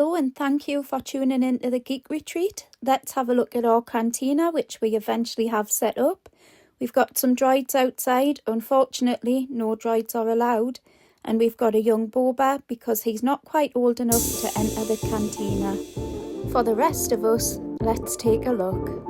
Hello and thank you for tuning in to the Geek Retreat. Let's have a look at our cantina, which we eventually have set up. We've got some droids outside. Unfortunately, no droids are allowed. And we've got a young boba because he's not quite old enough to enter the cantina. For the rest of us, let's take a look.